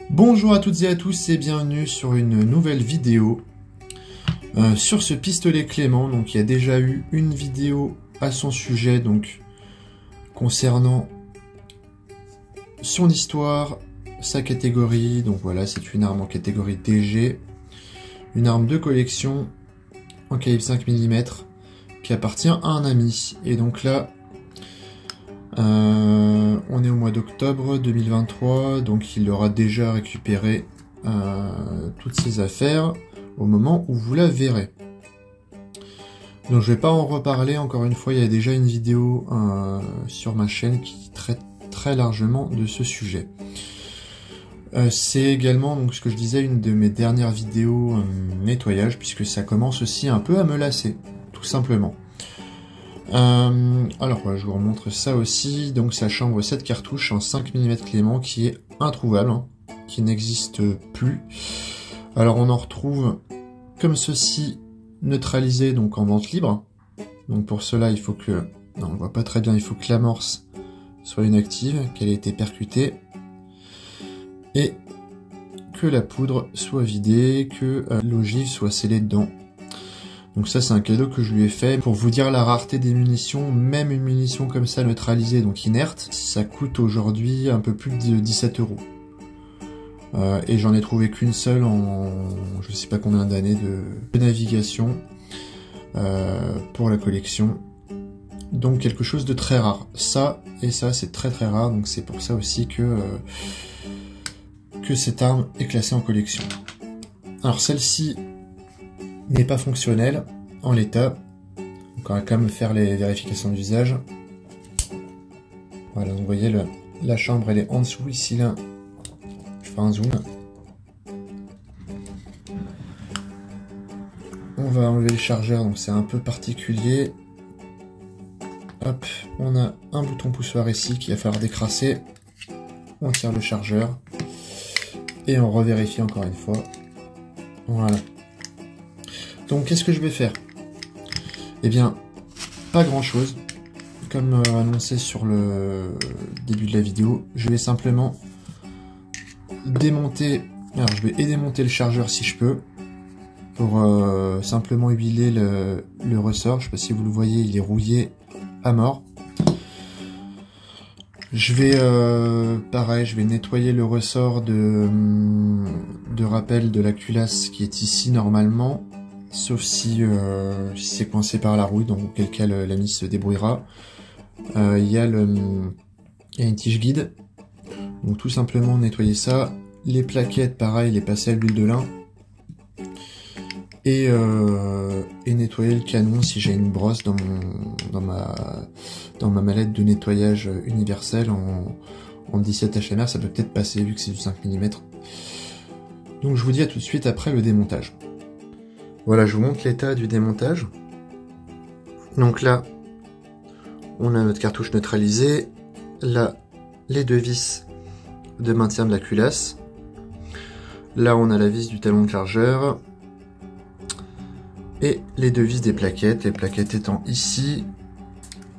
Bonjour à toutes et à tous et bienvenue sur une nouvelle vidéo sur ce pistolet Clément. Donc il y a déjà eu une vidéo à son sujet, donc concernant son histoire, sa catégorie. Donc voilà, c'est une arme en catégorie DG, une arme de collection en calibre 5 mm qui appartient à un ami. Et donc là, on est au mois d'octobre 2023, donc il aura déjà récupéré toutes ses affaires au moment où vous la verrez. Donc je vais pas en reparler, encore une fois, il y a déjà une vidéo sur ma chaîne qui traite très largement de ce sujet. C'est également, donc ce que je disais, une de mes dernières vidéos nettoyage, puisque ça commence aussi un peu à me lasser, tout simplement. Alors je vous remontre ça aussi. Donc sa chambre 7 cartouches en 5 mm Clément qui est introuvable, hein, qui n'existe plus. Alors on en retrouve comme ceci, neutralisé, donc en vente libre. Donc pour cela il faut que, non, on voit pas très bien, il faut que l'amorce soit inactive, qu'elle ait été percutée, et que la poudre soit vidée, que l'ogive soit scellée dedans. Donc ça c'est un cadeau que je lui ai fait. Pour vous dire la rareté des munitions, même une munition comme ça neutralisée, donc inerte, ça coûte aujourd'hui un peu plus de 17 €. Et j'en ai trouvé qu'une seule en je sais pas combien d'années de navigation pour la collection. Donc quelque chose de très rare. Ça et ça c'est très très rare, donc c'est pour ça aussi que cette arme est classée en collection. Alors celle-ci n'est pas fonctionnel en l'état, donc on va quand même faire les vérifications d'usage. Voilà, donc vous voyez la chambre elle est en dessous ici là, je fais un zoom. On va enlever le chargeur, donc c'est un peu particulier. Hop, on a un bouton poussoir ici qu'il va falloir décrasser. On tire le chargeur et on revérifie encore une fois. Voilà. Donc qu'est-ce que je vais faire? Eh bien, pas grand chose. Comme annoncé sur le début de la vidéo, je vais simplement démonter, alors je vais démonter le chargeur si je peux, pour simplement huiler le ressort. Je sais pas si vous le voyez, il est rouillé à mort. Je vais, pareil, je vais nettoyer le ressort de rappel de la culasse qui est ici normalement. Sauf si c'est coincé par la rouille, donc auquel cas l'ami se débrouillera. Il y a une tige guide, donc tout simplement nettoyer ça. Les plaquettes, pareil, les passer à l'huile de lin. Et nettoyer le canon si j'ai une brosse dans ma mallette de nettoyage universel en 17 HMR, ça peut peut-être passer vu que c'est du 5 mm. Donc je vous dis à tout de suite après le démontage. Voilà, je vous montre l'état du démontage. Donc là, on a notre cartouche neutralisée. Là, les deux vis de maintien de la culasse. Là, on a la vis du talon de chargeur. Et les deux vis des plaquettes. Les plaquettes étant ici.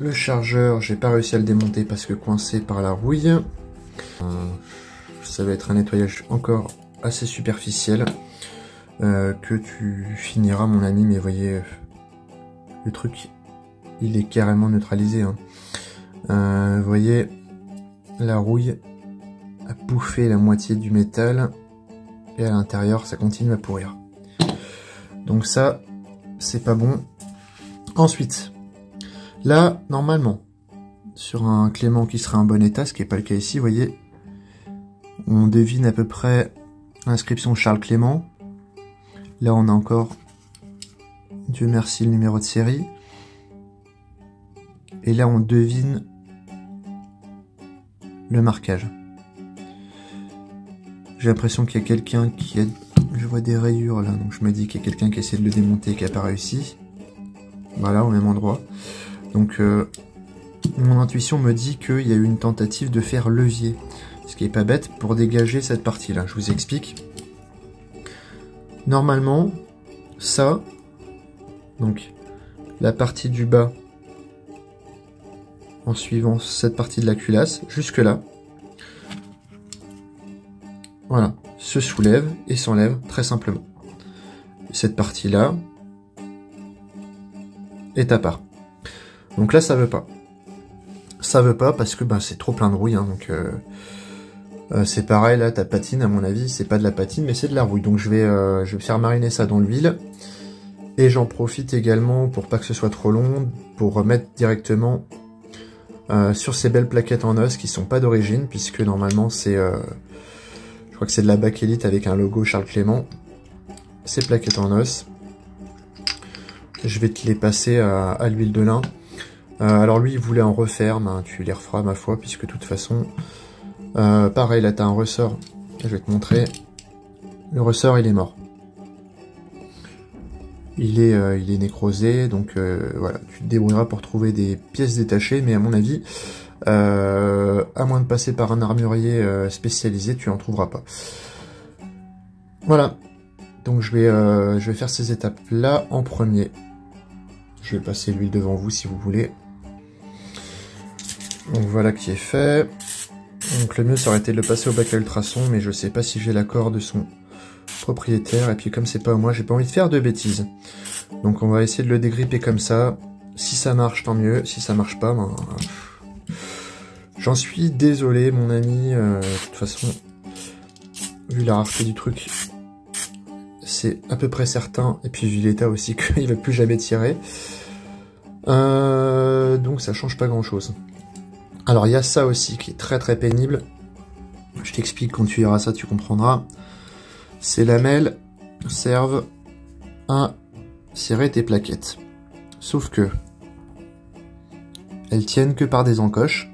Le chargeur, j'ai pas réussi à le démonter parce que coincé par la rouille. Ça va être un nettoyage encore assez superficiel. Que tu finiras mon ami, mais voyez, le truc il est carrément neutralisé, hein. Vous voyez, la rouille a bouffé la moitié du métal et à l'intérieur ça continue à pourrir, donc ça c'est pas bon. Ensuite là, normalement sur un Clément qui serait en bon état, ce qui n'est pas le cas ici, vous voyez, on devine à peu près l'inscription Charles Clément. Là, on a encore, Dieu merci, le numéro de série. Et là, on devine le marquage. J'ai l'impression qu'il y a quelqu'un qui a... Je vois des rayures là, donc je me dis qu'il y a quelqu'un qui essaie de le démonter et qui n'a pas réussi. Voilà, au même endroit. Donc, mon intuition me dit qu'il y a eu une tentative de faire levier. Ce qui est pas bête pour dégager cette partie-là. Je vous explique. Normalement, ça, donc la partie du bas, en suivant cette partie de la culasse, jusque là, voilà, se soulève et s'enlève très simplement. Cette partie-là est à part. Donc là, ça veut pas. Ça veut pas parce que ben, c'est trop plein de rouille. Hein, donc c'est pareil, là, ta patine, à mon avis, c'est pas de la patine, mais c'est de la rouille. Donc je vais faire mariner ça dans l'huile. Et j'en profite également, pour pas que ce soit trop long, pour remettre directement sur ces belles plaquettes en os qui sont pas d'origine, puisque normalement c'est... je crois que c'est de la bakélite avec un logo Charles Clément. Ces plaquettes en os. Je vais te les passer à l'huile de lin. Alors lui, il voulait en refaire, ben, tu les referas ma foi, puisque de toute façon... pareil, là tu as un ressort. Je vais te montrer. Le ressort, il est mort. Il est nécrosé, donc voilà, tu te débrouilleras pour trouver des pièces détachées, mais à mon avis, à moins de passer par un armurier spécialisé, tu en trouveras pas. Voilà, donc je vais faire ces étapes-là en premier. Je vais passer l'huile devant vous si vous voulez. Donc voilà qui est fait. Donc le mieux ça aurait été de le passer au bac à ultrasons, mais je sais pas si j'ai l'accord de son propriétaire, et puis comme c'est pas moi, j'ai pas envie de faire de bêtises. Donc on va essayer de le dégripper comme ça. Si ça marche, tant mieux. Si ça marche pas, ben... j'en suis désolé, mon ami. De toute façon, vu la rareté du truc, c'est à peu près certain. Et puis vu l'état aussi qu'il va plus jamais tirer. Donc ça change pas grand chose. Alors il y a ça aussi qui est très très pénible. Je t'explique quand tu verras ça, tu comprendras. Ces lamelles servent à serrer tes plaquettes. Sauf que elles tiennent que par des encoches.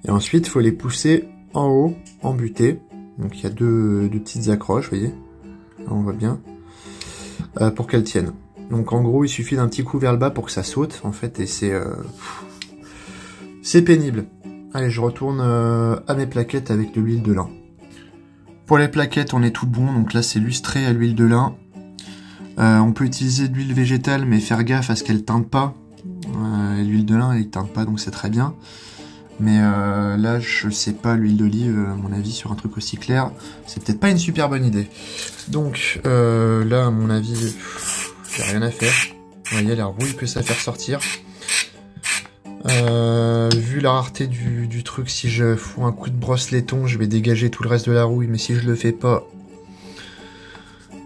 Et ensuite, il faut les pousser en haut, en butée. Donc il y a deux petites accroches, vous voyez. Là, on voit bien. Pour qu'elles tiennent. Donc en gros, il suffit d'un petit coup vers le bas pour que ça saute, en fait, et c'est pénible. Allez, je retourne à mes plaquettes avec de l'huile de lin. Pour les plaquettes, on est tout bon. Donc là, c'est lustré à l'huile de lin. On peut utiliser de l'huile végétale, mais faire gaffe à ce qu'elle teinte pas. L'huile de lin, elle teinte pas, donc c'est très bien. Mais là, je sais pas, l'huile d'olive, à mon avis, sur un truc aussi clair, c'est peut-être pas une super bonne idée. Donc là, à mon avis, j'ai rien à faire. Vous voyez la rouille que ça fait ressortir. Vu la rareté du truc, si je fous un coup de brosse laiton, je vais dégager tout le reste de la rouille, mais si je le fais pas,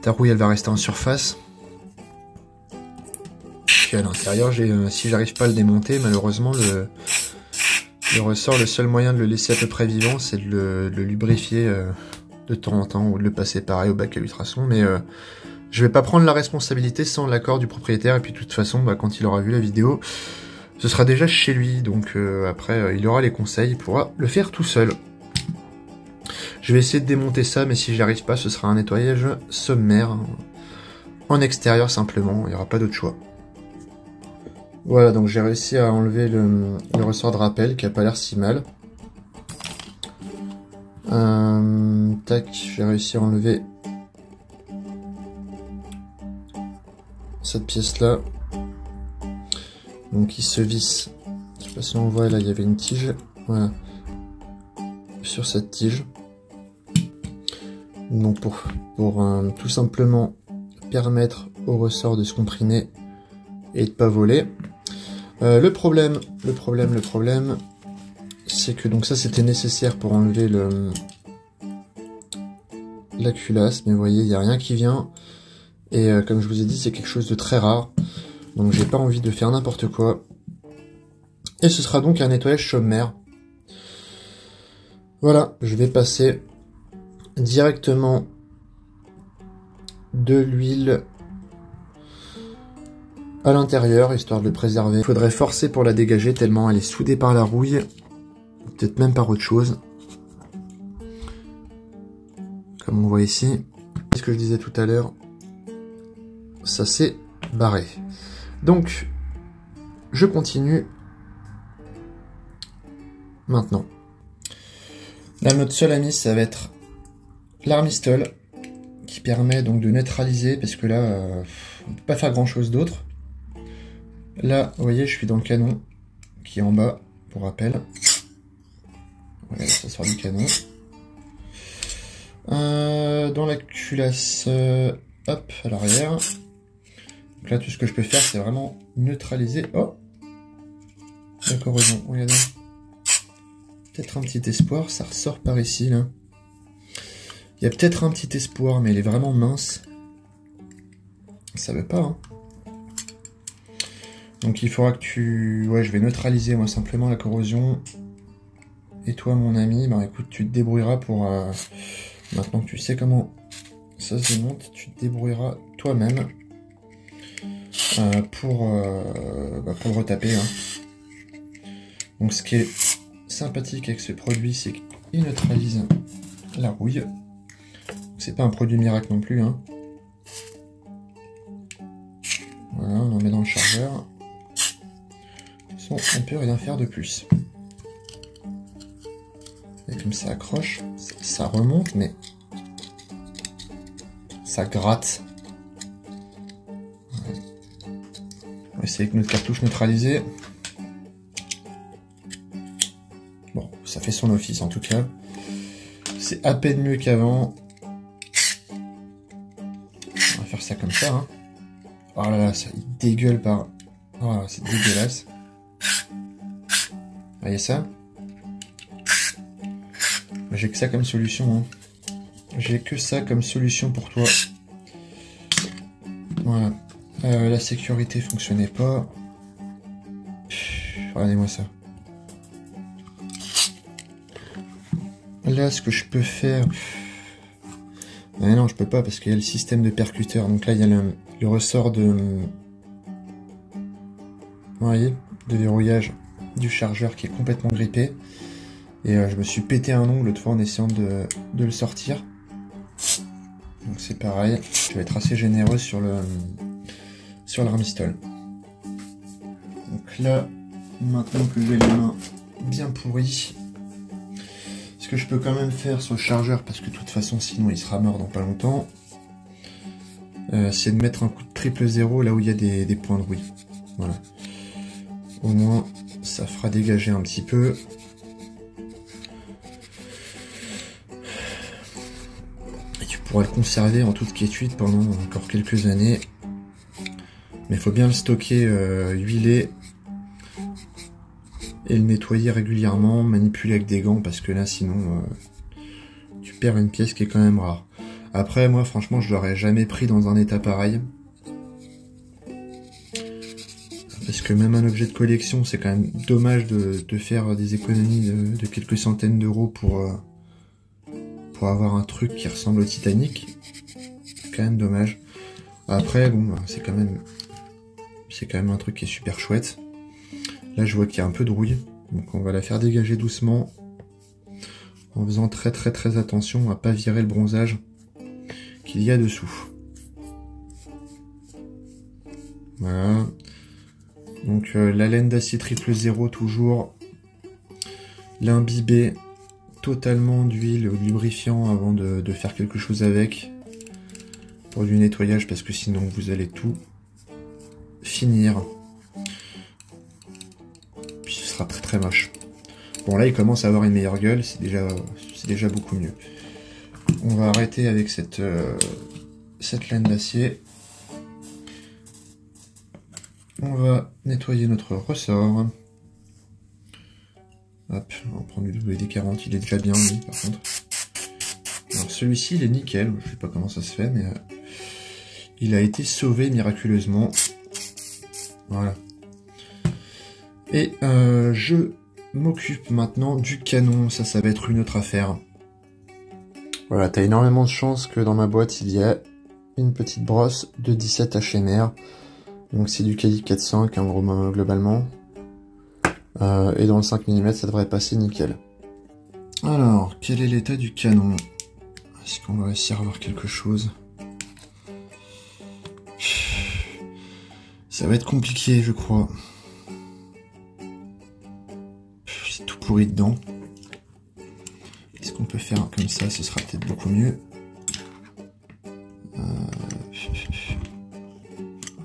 ta rouille elle va rester en surface. Puis à l'intérieur, si j'arrive pas à le démonter, malheureusement le ressort, le seul moyen de le laisser à peu près vivant, c'est de le lubrifier de temps en temps, ou de le passer pareil au bac à ultrasons, mais je vais pas prendre la responsabilité sans l'accord du propriétaire, et puis de toute façon, bah, quand il aura vu la vidéo, ce sera déjà chez lui, donc après il aura les conseils, il pourra le faire tout seul. Je vais essayer de démonter ça, mais si j'y arrive pas, ce sera un nettoyage sommaire, en extérieur simplement, il n'y aura pas d'autre choix. Voilà, donc j'ai réussi à enlever le ressort de rappel, qui a pas l'air si mal. Tac, j'ai réussi à enlever cette pièce-là. Donc il se visse, je sais pas si on voit, là il y avait une tige, voilà, sur cette tige. Donc pour tout simplement permettre au ressort de se comprimer et de pas voler. Le problème, c'est que donc ça c'était nécessaire pour enlever la culasse, mais vous voyez il n'y a rien qui vient, et comme je vous ai dit c'est quelque chose de très rare. Donc j'ai pas envie de faire n'importe quoi. Et ce sera donc un nettoyage sommaire. Voilà, je vais passer directement de l'huile à l'intérieur, histoire de le préserver. Il faudrait forcer pour la dégager, tellement elle est soudée par la rouille. Peut-être même par autre chose. Comme on voit ici. Ce que je disais tout à l'heure, ça s'est barré. Donc, je continue maintenant. Là, notre seul ami, ça va être l'armistol, qui permet donc de neutraliser, parce que là, on peut pas faire grand chose d'autre. Là, vous voyez, je suis dans le canon, qui est en bas, pour rappel. Voilà, ça sort du canon. Dans la culasse, hop, à l'arrière. Donc là, tout ce que je peux faire, c'est vraiment neutraliser. Oh, la corrosion, regardez. Peut-être un petit espoir, ça ressort par ici, là. Il y a peut-être un petit espoir, mais il est vraiment mince. Ça veut pas, hein. Donc il faudra que tu... Ouais, je vais neutraliser, moi, simplement la corrosion. Et toi, mon ami, bah écoute, tu te débrouilleras pour... Maintenant que tu sais comment ça se démonte, tu te débrouilleras toi-même pour le retaper, hein. Donc ce qui est sympathique avec ce produit, c'est qu'il neutralise la rouille. C'est pas un produit miracle non plus, hein. Voilà, on en met dans le chargeur. De toute façon, on peut rien faire de plus. Et comme ça accroche, ça remonte, mais ça gratte. Ouais. On va essayer avec notre cartouche neutralisée. Bon, ça fait son office en tout cas. C'est à peine mieux qu'avant. On va faire ça comme ça, hein. Oh là là, ça il dégueule par... Oh, c'est dégueulasse. Voyez ça? J'ai que ça comme solution, hein. J'ai que ça comme solution pour toi. Voilà. La sécurité fonctionnait pas. Regardez-moi ça. Là, ce que je peux faire... Mais non, je peux pas parce qu'il y a le système de percuteur. Donc là, il y a le ressort de... Vous voyez, de verrouillage du chargeur qui est complètement grippé. Et je me suis pété un ongle l'autre fois en essayant de le sortir. Donc c'est pareil, je vais être assez généreux sur le Ramistol. Donc là, maintenant que j'ai les mains bien pourries, ce que je peux quand même faire sur le chargeur, parce que de toute façon sinon il sera mort dans pas longtemps, c'est de mettre un coup de triple zéro là où il y a des points de rouille. Voilà. Au moins ça fera dégager un petit peu. On pourra le conserver en toute quiétude pendant encore quelques années. Mais il faut bien le stocker huilé et le nettoyer régulièrement, manipuler avec des gants parce que là sinon tu perds une pièce qui est quand même rare. Après moi franchement je l'aurais jamais pris dans un état pareil. Parce que même un objet de collection c'est quand même dommage de faire des économies de quelques centaines d'euros pour avoir un truc qui ressemble au Titanic. C'est quand même dommage. Après, bon, c'est quand même un truc qui est super chouette. Là, je vois qu'il y a un peu de rouille. Donc, on va la faire dégager doucement. En faisant très très très attention à pas virer le bronzage qu'il y a dessous. Voilà. Donc, la laine d'acier triple zéro toujours. L'imbiber totalement d'huile ou de lubrifiant avant de faire quelque chose avec pour du nettoyage parce que sinon vous allez tout finir puis ce sera très très moche. Bon là il commence à avoir une meilleure gueule, c'est déjà beaucoup mieux. On va arrêter avec cette laine d'acier. On va nettoyer notre ressort. Hop, on va prendre du WD-40, il est déjà bien lui par contre. Alors celui-ci il est nickel, je sais pas comment ça se fait mais il a été sauvé miraculeusement. Voilà. Et je m'occupe maintenant du canon, ça va être une autre affaire. Voilà, t'as énormément de chance que dans ma boîte il y a une petite brosse de 17 HMR. Donc c'est du calibre 405 en gros globalement. Et dans le 5 mm, ça devrait passer nickel. Alors, quel est l'état du canon? Est-ce qu'on va réussir à voir quelque chose? Ça va être compliqué, je crois. C'est tout pourri dedans. Est-ce qu'on peut faire comme ça? Ce sera peut-être beaucoup mieux.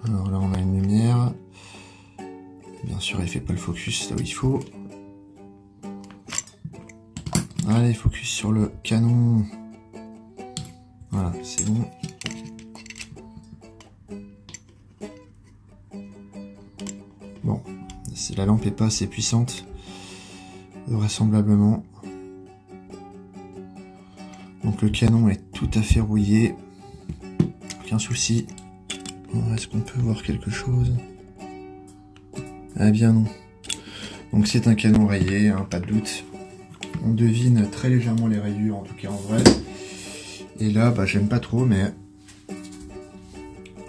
Alors là, on a une lumière. Bien sûr, elle fait pas le focus là où il faut. Allez, focus sur le canon. Voilà, c'est bon. Bon, si la lampe est pas assez puissante, vraisemblablement. Donc le canon est tout à fait rouillé. Aucun souci. Est-ce qu'on peut voir quelque chose? Ah bien non. Donc c'est un canon rayé, hein, pas de doute. On devine très légèrement les rayures, en tout cas en vrai. Et là, bah, j'aime pas trop, mais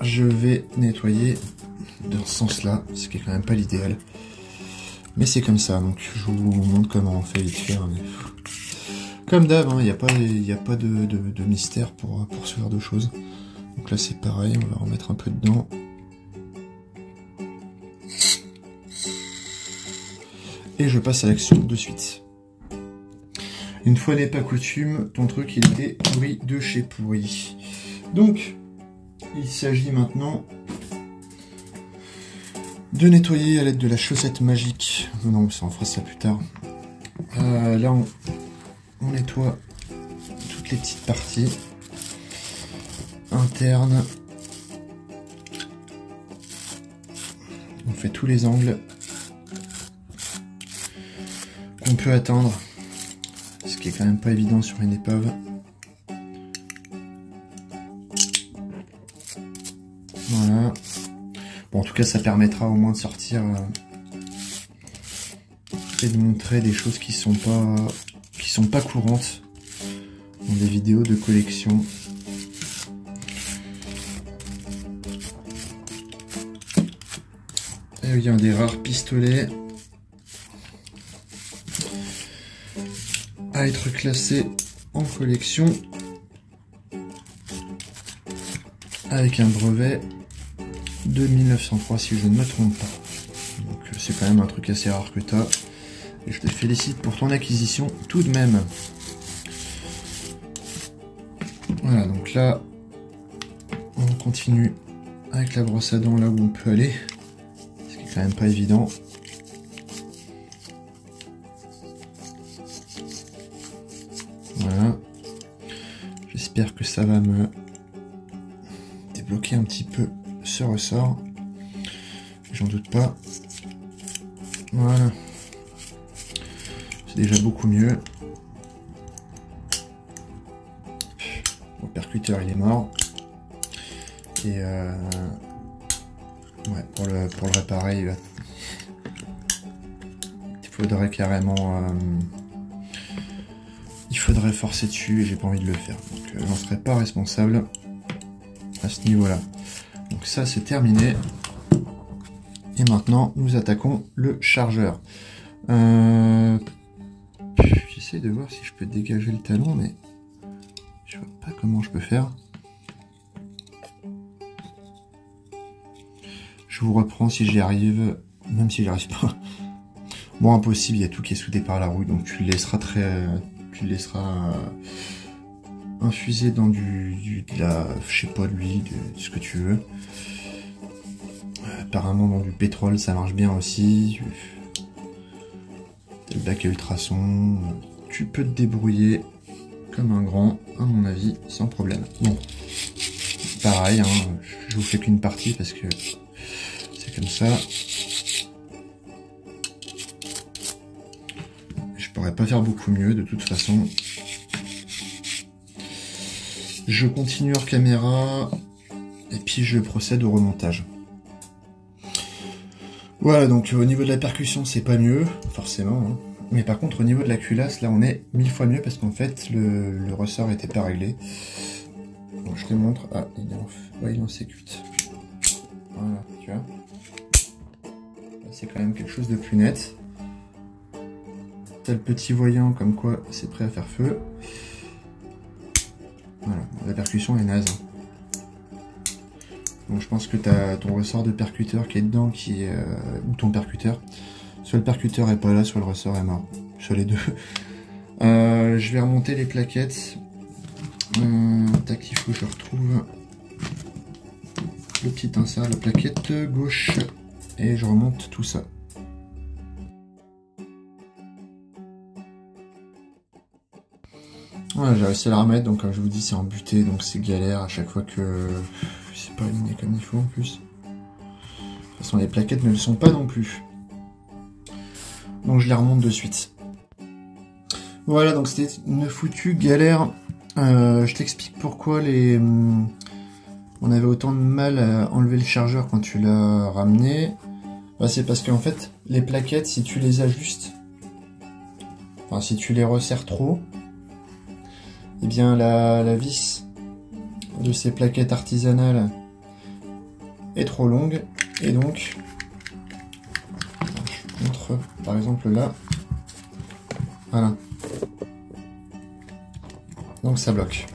je vais nettoyer dans ce sens-là, ce qui est quand même pas l'idéal. Mais c'est comme ça, donc je vous montre comment on fait vite fait. Hein, mais... Comme d'hab, il n'y a pas de mystère pour ce genre de choses. Donc là c'est pareil, on va remettre un peu dedans. Et je passe à l'action de suite. Une fois n'est pas coutume, ton truc il était pourri de chez pourri. Donc, il s'agit maintenant de nettoyer à l'aide de la chaussette magique. Non, ça on fera ça plus tard. Là on nettoie toutes les petites parties internes. On fait tous les angles qu'on peut atteindre. Ce qui est quand même pas évident sur une épave. Voilà. Bon, en tout cas, ça permettra au moins de sortir et de montrer des choses qui sont pas courantes dans des vidéos de collection. Et il y a un des rares pistolets à être classé en collection avec un brevet de 1903 si je ne me trompe pas. Donc c'est quand même un truc assez rare que tu as et je te félicite pour ton acquisition tout de même. Voilà, donc là on continue avec la brosse à dents là où on peut aller, ce qui est quand même pas évident. Voilà, j'espère que ça va me débloquer un petit peu ce ressort, j'en doute pas. Voilà, c'est déjà beaucoup mieux. Mon percuteur il est mort et ouais, pour le réparer il faudrait carrément il faudrait forcer dessus et j'ai pas envie de le faire, donc j'en serais pas responsable à ce niveau là. Donc ça c'est terminé et maintenant nous attaquons le chargeur. J'essaie de voir si je peux dégager le talon mais je vois pas comment je peux faire. Je vous reprends si j'y arrive, même si j'y arrive pas. Bon, impossible, il y a tout qui est soudé par la rouille, donc tu le laisseras infuser dans de la, je sais pas, de l'huile, de ce que tu veux. Apparemment dans du pétrole ça marche bien aussi. Le bac à ultrasons, tu peux te débrouiller comme un grand, à mon avis, sans problème. Bon, pareil, hein, je vous fais qu'une partie parce que c'est comme ça. Je pourrais pas faire beaucoup mieux de toute façon. Je continue hors caméra et puis je procède au remontage. Voilà, donc au niveau de la percussion c'est pas mieux, forcément, hein. Mais par contre au niveau de la culasse, là on est 1000 fois mieux parce qu'en fait le ressort était pas réglé. Donc je te montre, ah il est en sécute. Voilà, tu vois. C'est quand même quelque chose de plus net. T'as le petit voyant comme quoi c'est prêt à faire feu. Voilà, la percussion est naze. Donc je pense que tu as ton ressort de percuteur qui est dedans, ou ton percuteur. Soit le percuteur est pas là, soit le ressort est mort. Soit les deux. Je vais remonter les plaquettes. Tac, il faut que je retrouve le petit insert, la plaquette gauche. Et je remonte tout ça. Voilà, j'ai réussi à la remettre, donc comme je vous dis, c'est embuté, donc c'est galère à chaque fois que c'est pas aligné comme il faut en plus. De toute façon, les plaquettes ne le sont pas non plus. Donc je les remonte de suite. Voilà, donc c'était une foutue galère. Je t'explique pourquoi on avait autant de mal à enlever le chargeur quand tu l'as ramené. Bah, c'est parce qu'en fait, les plaquettes, si tu les ajustes, enfin si tu les resserres trop, eh bien la vis de ces plaquettes artisanales est trop longue, et donc, je montre par exemple là, voilà, donc ça bloque.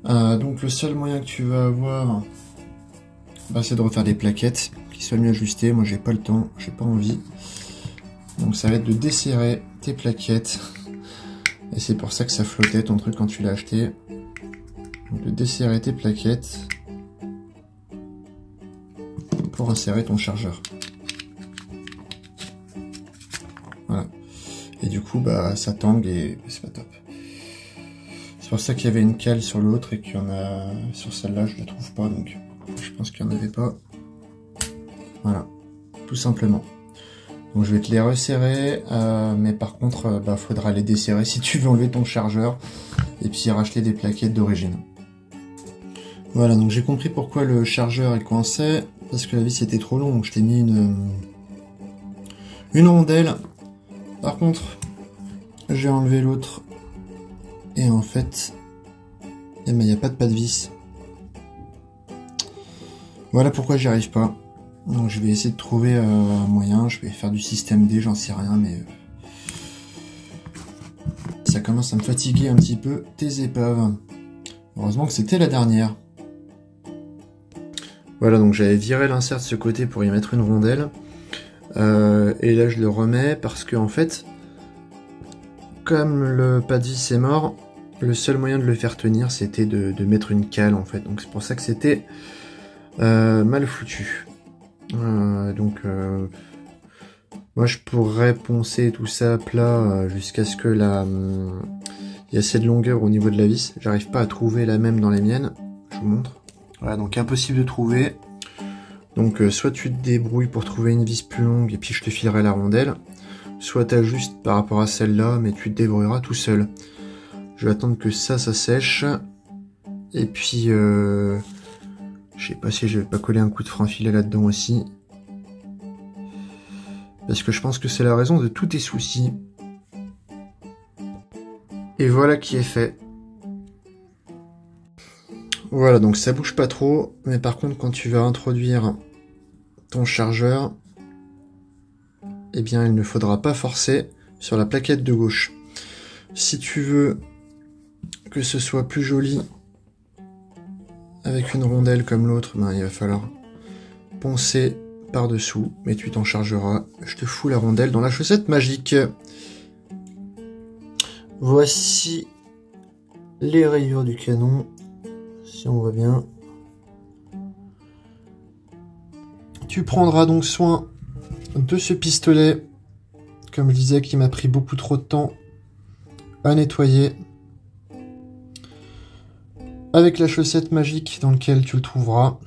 Donc le seul moyen que tu vas avoir, bah, c'est de refaire des plaquettes qui soient mieux ajustées. Moi j'ai pas le temps, j'ai pas envie, donc ça va être de desserrer tes plaquettes. Et c'est pour ça que ça flottait ton truc quand tu l'as acheté. Donc de desserrer tes plaquettes pour insérer ton chargeur. Voilà. Et du coup, bah ça tangue et c'est pas top. C'est pour ça qu'il y avait une cale sur l'autre et qu'il y en a sur celle-là, je la trouve pas, donc je pense qu'il n'y en avait pas. Voilà, tout simplement. Donc je vais te les resserrer, mais par contre, bah, faudra les desserrer si tu veux enlever ton chargeur et puis racheter des plaquettes d'origine. Voilà, donc j'ai compris pourquoi le chargeur est coincé, parce que la vis était trop longue, donc je t'ai mis une rondelle. Par contre, j'ai enlevé l'autre et en fait, eh ben, il n'y a pas de vis. Voilà pourquoi j'y arrive pas. Donc je vais essayer de trouver un moyen, je vais faire du système D, j'en sais rien, mais ça commence à me fatiguer un petit peu tes épaves. Heureusement que c'était la dernière. Voilà, donc j'avais viré l'insert de ce côté pour y mettre une rondelle. Et là je le remets parce que en fait, comme le pas de vis est mort, le seul moyen de le faire tenir c'était de mettre une cale en fait. Donc c'est pour ça que c'était mal foutu. Moi je pourrais poncer tout ça à plat jusqu'à ce que il y ait assez de longueur au niveau de la vis. J'arrive pas à trouver la même dans les miennes. Je vous montre. Voilà, donc impossible de trouver. Donc soit tu te débrouilles pour trouver une vis plus longue et puis je te filerai la rondelle, soit t'ajustes par rapport à celle-là, mais tu te débrouilleras tout seul. Je vais attendre que ça sèche. Et puis je sais pas si je vais pas coller un coup de frein filet là-dedans aussi. Parce que je pense que c'est la raison de tous tes soucis. Et voilà qui est fait. Voilà, donc ça bouge pas trop. Mais par contre, quand tu vas introduire ton chargeur, eh bien, il ne faudra pas forcer sur la plaquette de gauche. Si tu veux que ce soit plus joli avec une rondelle comme l'autre, ben, il va falloir poncer par-dessous, mais tu t'en chargeras. Je te fous la rondelle dans la chaussette magique. Voici les rayures du canon, si on voit bien. Tu prendras donc soin de ce pistolet, comme je disais, qui m'a pris beaucoup trop de temps à nettoyer. Avec la chaussette magique dans laquelle tu le trouveras.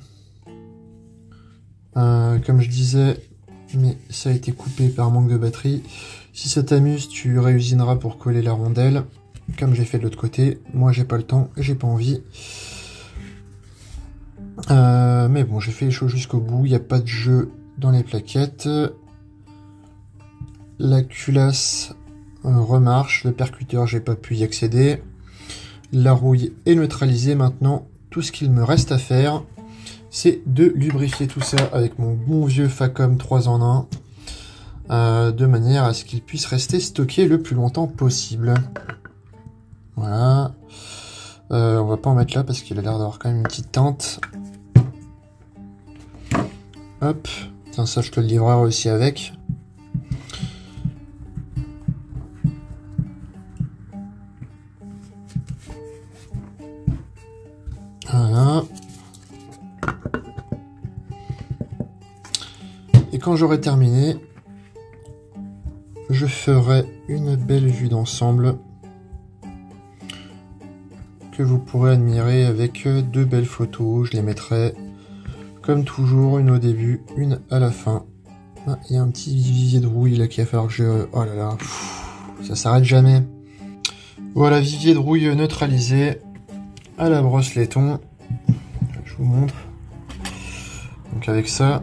Comme je disais, mais ça a été coupé par manque de batterie. Si ça t'amuse, tu réusineras pour coller la rondelle, comme j'ai fait de l'autre côté. Moi, j'ai pas le temps, j'ai pas envie. Mais bon, j'ai fait les choses jusqu'au bout. Il n'y a pas de jeu dans les plaquettes. La culasse remarche. Le percuteur, j'ai pas pu y accéder. La rouille est neutralisée. Maintenant, tout ce qu'il me reste à faire, c'est de lubrifier tout ça avec mon bon vieux Facom 3 en 1, de manière à ce qu'il puisse rester stocké le plus longtemps possible. Voilà. On va pas en mettre là parce qu'il a l'air d'avoir quand même une petite teinte. Hop. Tiens, ça je te le livrerai aussi avec. Voilà. Et quand j'aurai terminé, je ferai une belle vue d'ensemble que vous pourrez admirer avec de belles photos. Je les mettrai comme toujours, une au début, une à la fin. Ah, il y a un petit vivier de rouille là qui va falloir que je... Oh là là, ça s'arrête jamais. Voilà, vivier de rouille neutralisé à la brosse laiton. Je vous montre. Donc avec ça.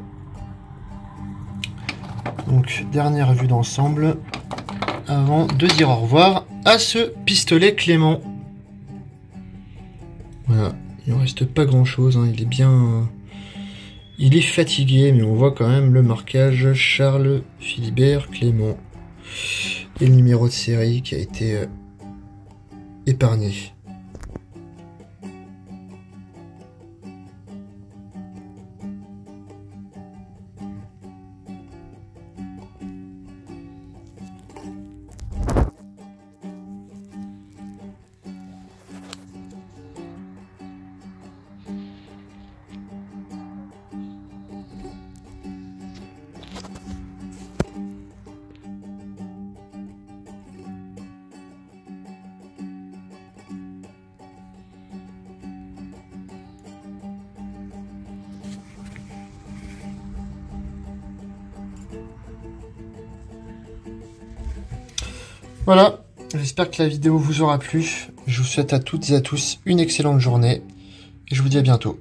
Donc dernière vue d'ensemble avant de dire au revoir à ce pistolet Clément. Voilà, il ne reste pas grand chose, hein. Il est bien... Il est fatigué, mais on voit quand même le marquage Charles Philibert Clément. Et le numéro de série qui a été épargné. Voilà, j'espère que la vidéo vous aura plu. Je vous souhaite à toutes et à tous une excellente journée et je vous dis à bientôt.